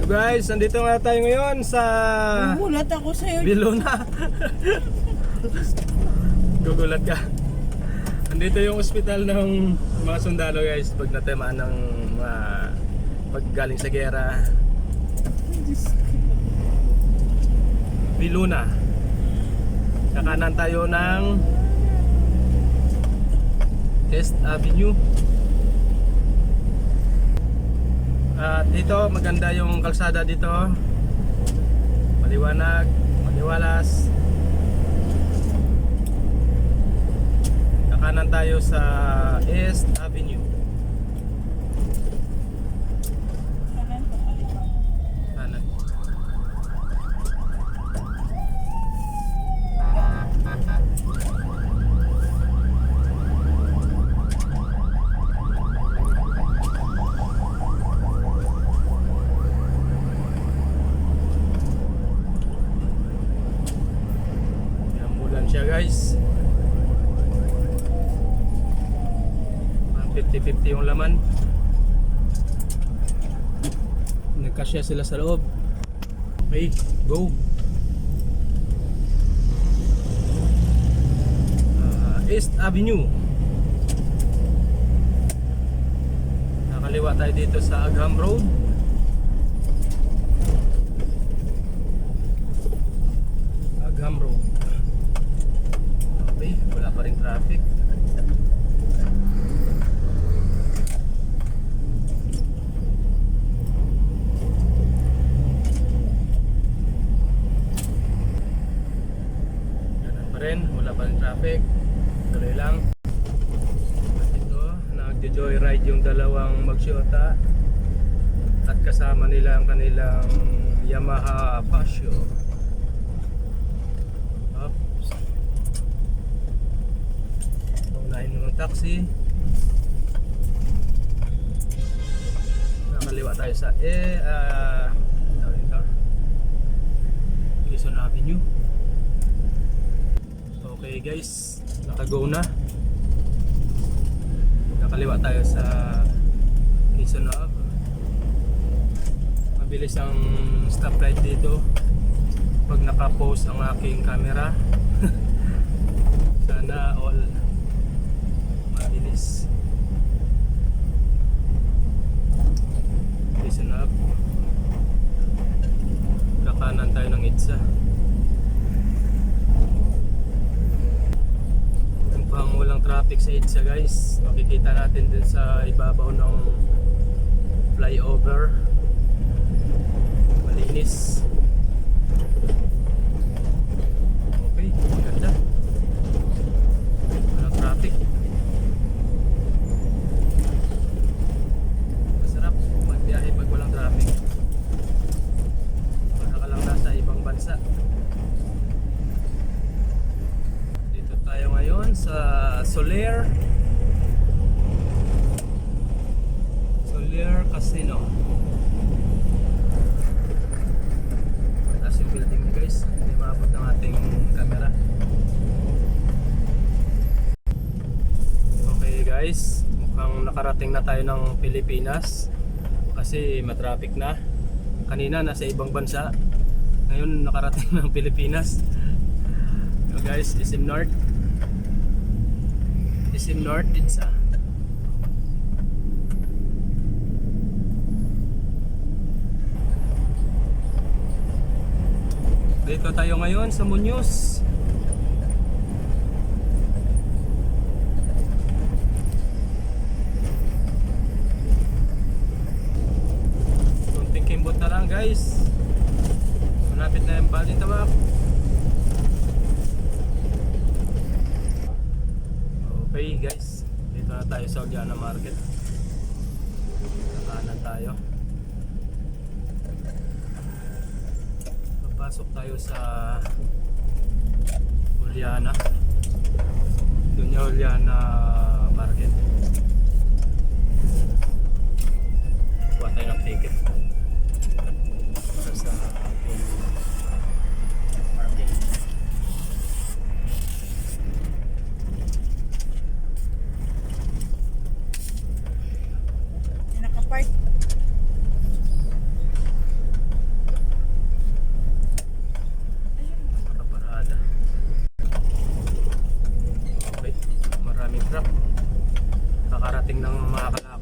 So guys, nandito nga tayo ngayon sa Gugulat ako sa'yo. Viluna. Gugulat ka. Nandito yung ospital ng mga sundalo guys pag natamaan ng mga paggaling sa gera. Viluna. Kakanan tayo ng East Avenue. At dito maganda yung kalsada dito. Maliwanag, maliwalas. Kakanan tayo sa East Avenue. Kanan. Siya guys, 50-50 yung laman. Nagkasya sila sa loob. Okay, go. East Avenue. Nakaliwa tayo dito sa Agham Road. Agham Road. Wala pa rin traffic. Ganun pa rin, wala pa rin traffic. Tuloy lang. At ito, nag-joyride yung dalawang magsyota at kasama nila ang kanilang Yamaha Pasio. Taxi. Nakaliwa tayo sa Quezon Avenue. Okay guys, nakago na. Nakaliwa tayo sa Quezon Avenue. Mabilis ang stoplight dito pag naka-pause ang aking camera. Sana all mabilis. Listen up. Kakanan tayo ng EDSA. Yung pang walang traffic sa EDSA guys, makikita natin din sa ibabaw ng flyover. Malinis. Okay, maganda. Walang traffic. Dito tayo ngayon sa Soler Casino. Mataas yung building nyo guys, hindi maabot ng ating camera. Okay guys, mukhang nakarating na tayo ng Pilipinas kasi matraffic na. Kanina nasa ibang bansa, ngayon nakarating ng Pilipinas. So guys, SM North EDSA. Dito tayo ngayon sa Muñoz. Kunting kimbot na lang guys. Malapit na yung Balintawak. Okay guys, dito na tayo sa Uliana Market. Kanan tayo. Papasok tayo sa Uliana. Doon yung Uliana Market. Kuha tayo ng ticket para sa market. dating ng mga kalahati